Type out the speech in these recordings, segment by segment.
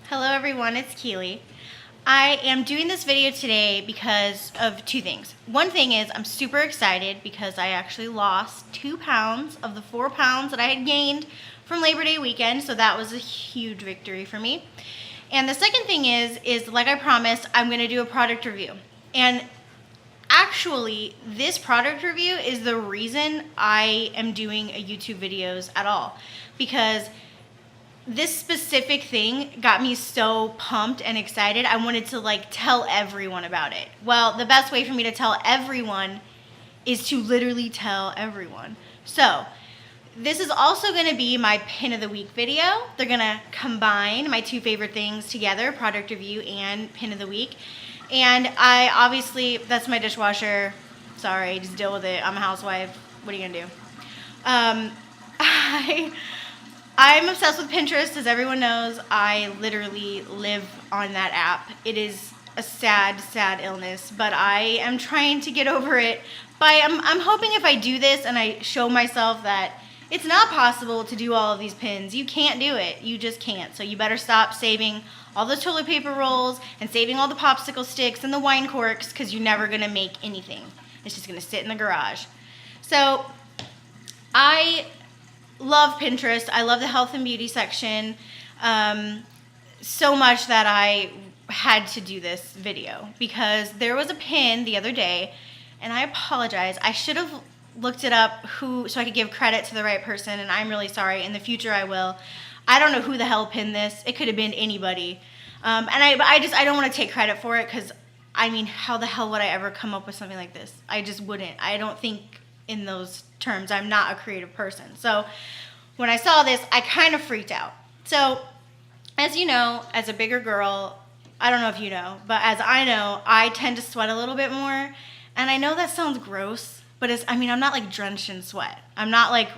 Hello everyone, it's Keely. I am doing this video today because of two things. One thing is I'm super excited because I actually lost 2 pounds of the 4 pounds that I had gained from Labor Day weekend, so that was a huge victory for me. And the second thing is like I promised, I'm gonna do a product review. And actually, this product review is the reason I am doing a YouTube videos at all, because this specific thing got me so pumped and excited. I wanted to tell everyone about it. Well, the best way for me to tell everyone is to literally tell everyone. So this is also going to be my pin of the week video. They're going to combine my two favorite things together, product review and pin of the week. And I obviously, that's my dishwasher. Sorry, just deal with it. I'm a housewife. What are you going to do? I'm obsessed with Pinterest, as everyone knows. I literally live on that app. It is a sad, sad illness, but I am trying to get over it. I'm hoping if I do this and I show myself that it's not possible to do all of these pins. You can't do it. You just can't. So you better stop saving all the toilet paper rolls and saving all the popsicle sticks and the wine corks, because you're never going to make anything. It's just going to sit in the garage. So I love Pinterest. I love the health and beauty section so much that I had to do this video because there was a pin the other day, and I apologize. I should have looked it up so I could give credit to the right person, and I'm really sorry. In the future, I will. I don't know who the hell pinned this. It could have been anybody, and I don't want to take credit for it because I mean, how the hell would I ever come up with something like this? I just wouldn't. I don't think in those terms. I'm not a creative person. So when I saw this, I kind of freaked out. So as you know, as a bigger girl, I don't know if you know, but as I know, I tend to sweat a little bit more. And I know that sounds gross, but I'm not like drenched in sweat. I'm not like,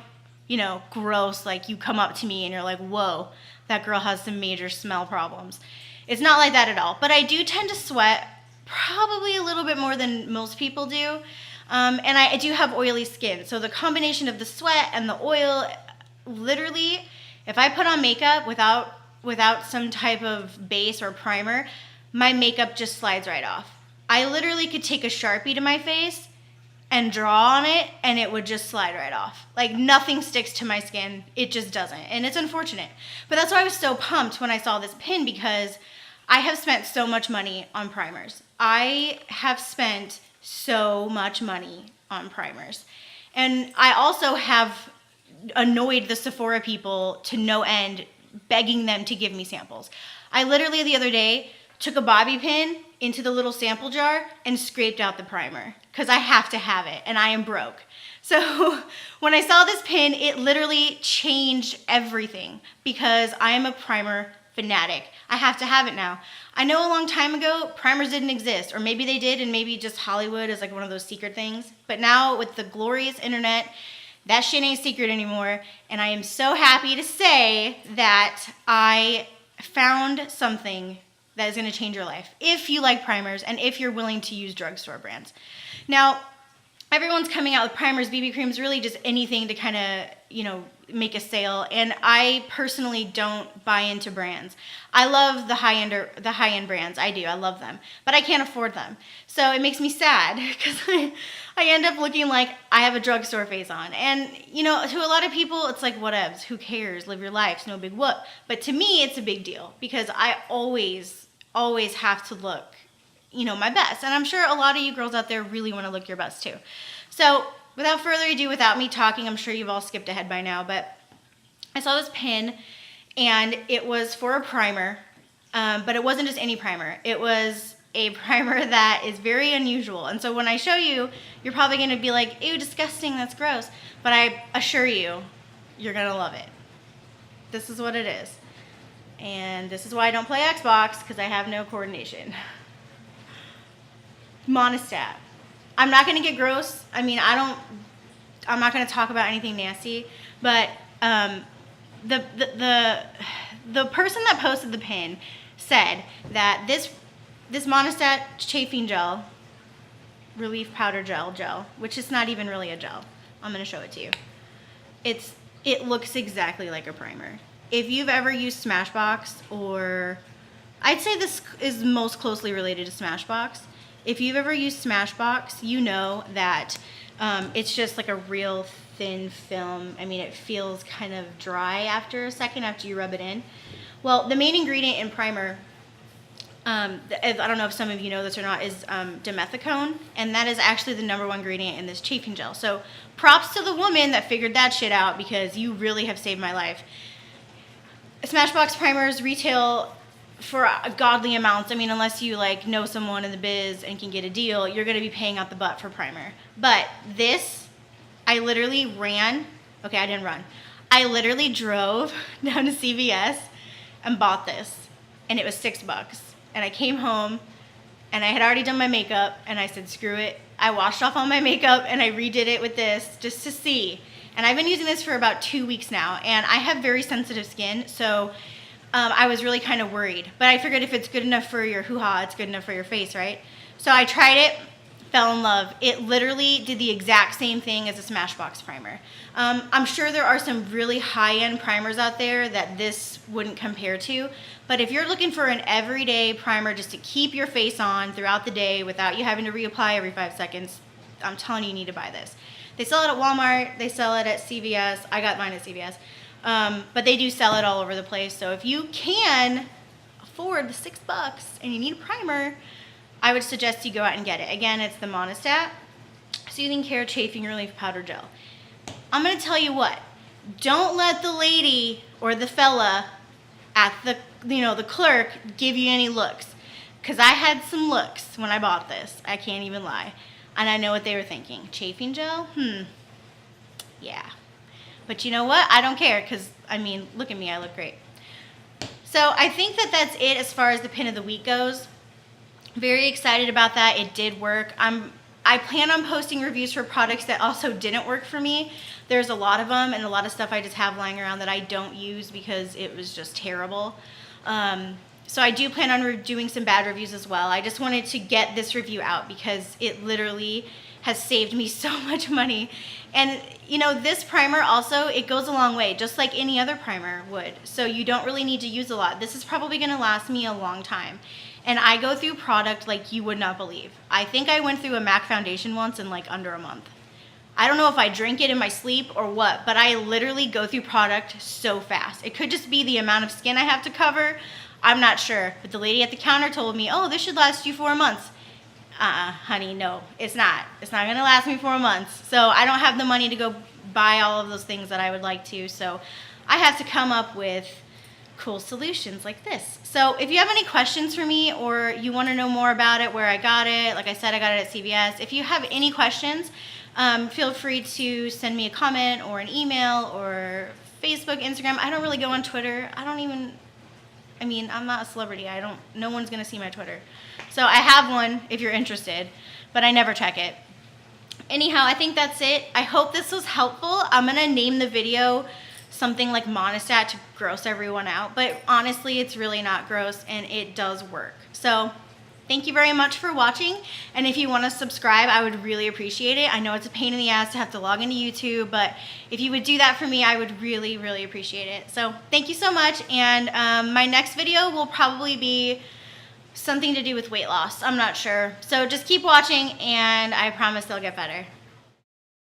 gross, like you come up to me and you're like, whoa, that girl has some major smell problems. It's not like that at all. But I do tend to sweat probably a little bit more than most people do. And I do have oily skin. So the combination of the sweat and the oil, literally, if I put on makeup without some type of base or primer, my makeup just slides right off. I literally could take a Sharpie to my face and draw on it, and it would just slide right off. Like, nothing sticks to my skin. It just doesn't. And it's unfortunate. But that's why I was so pumped when I saw this pin, because I have spent so much money on primers. I have spent so much money on primers. And I also have annoyed the Sephora people to no end, begging them to give me samples. I literally the other day took a bobby pin into the little sample jar and scraped out the primer because I have to have it and I am broke. So when I saw this pin, it literally changed everything because I am a primer fanatic. I have to have it now. I know a long time ago, primers didn't exist, or maybe they did, and maybe just Hollywood is like one of those secret things. But now with the glorious internet, that shit ain't secret anymore. And I am so happy to say that I found something that is going to change your life if you like primers and if you're willing to use drugstore brands. Now, everyone's coming out with primers, BB creams, really just anything to kind of, make a sale. And I personally don't buy into brands. I love the high-end brands. I do. I love them. But I can't afford them. So it makes me sad because I end up looking like I have a drugstore face on. And, to a lot of people, it's like, whatevs. Who cares? Live your life. It's no big whoop. But to me, it's a big deal because I always have to look, my best. And I'm sure a lot of you girls out there really want to look your best too. So without further ado, without me talking, I'm sure you've all skipped ahead by now, but I saw this pin and it was for a primer, but it wasn't just any primer. It was a primer that is very unusual. And so when I show you, you're probably going to be like, ew, disgusting, that's gross. But I assure you, you're going to love it. This is what it is. And this is why I don't play Xbox, because I have no coordination. Monistat. I'm not going to get gross. I'm not going to talk about anything nasty, but the person that posted the pin said that this Monistat Chafing Gel, Relief Powder Gel, which is not even really a gel. I'm going to show it to you. It looks exactly like a primer. If you've ever used Smashbox or I'd say this is most closely related to Smashbox. If you've ever used Smashbox, you know that it's just like a real thin film. I mean, it feels kind of dry after a second after you rub it in. Well, the main ingredient in primer, I don't know if some of you know this or not, is dimethicone, and that is actually the #1 ingredient in this chafing gel. So props to the woman that figured that shit out, because you really have saved my life. Smashbox primers retail for godly amounts. I mean, unless you like know someone in the biz and can get a deal, you're going to be paying out the butt for primer. But this, I literally ran. Okay, I didn't run. I literally drove down to CVS and bought this, and it was $6. And I came home, and I had already done my makeup, and I said, screw it. I washed off all my makeup, and I redid it with this just to see. And I've been using this for about 2 weeks now, and I have very sensitive skin, so I was really kind of worried. But I figured if it's good enough for your hoo-ha, it's good enough for your face, right? So I tried it, fell in love. It literally did the exact same thing as a Smashbox primer. I'm sure there are some really high-end primers out there that this wouldn't compare to, but if you're looking for an everyday primer just to keep your face on throughout the day without you having to reapply every 5 seconds, I'm telling you, you need to buy this. They sell it at Walmart, they sell it at CVS. I got mine at CVS. But they do sell it all over the place. So if you can afford the $6 and you need a primer, I would suggest you go out and get it. Again, it's the Monistat Soothing Care Chafing Relief Powder Gel. I'm going to tell you what, don't let the lady or the fella at the clerk give you any looks. Because I had some looks when I bought this. I can't even lie. And I know what they were thinking. Chafing gel? Yeah. But you know what? I don't care, because, I mean, look at me. I look great. So I think that that's it as far as the pin of the week goes. Very excited about that. It did work. I plan on posting reviews for products that also didn't work for me. There's a lot of them, and a lot of stuff I just have lying around that I don't use because it was just terrible. So I do plan on doing some bad reviews as well. I just wanted to get this review out because it literally has saved me so much money. And you know, this primer also, it goes a long way, just like any other primer would. So you don't really need to use a lot. This is probably gonna last me a long time. And I go through product like you would not believe. I think I went through a MAC foundation once in like under a month. I don't know if I drink it in my sleep or what, but I literally go through product so fast. It could just be the amount of skin I have to cover. I'm not sure, but the lady at the counter told me, oh, this should last you 4 months. Honey, no, it's not. It's not gonna last me 4 months. So I don't have the money to go buy all of those things that I would like to. So I have to come up with cool solutions like this. So if you have any questions for me, or you wanna know more about it, where I got it, like I said, I got it at CVS. If you have any questions, feel free to send me a comment or an email or Facebook, Instagram. I don't really go on Twitter. I'm not a celebrity. No one's gonna see my Twitter. So I have one if you're interested, but I never check it. Anyhow, I think that's it. I hope this was helpful. I'm gonna name the video something like Monistat to gross everyone out, but honestly, it's really not gross and it does work. So thank you very much for watching. And if you want to subscribe, I would really appreciate it. I know it's a pain in the ass to have to log into YouTube, but if you would do that for me, I would really, really appreciate it. So thank you so much. And my next video will probably be something to do with weight loss. I'm not sure. So just keep watching and I promise they'll get better.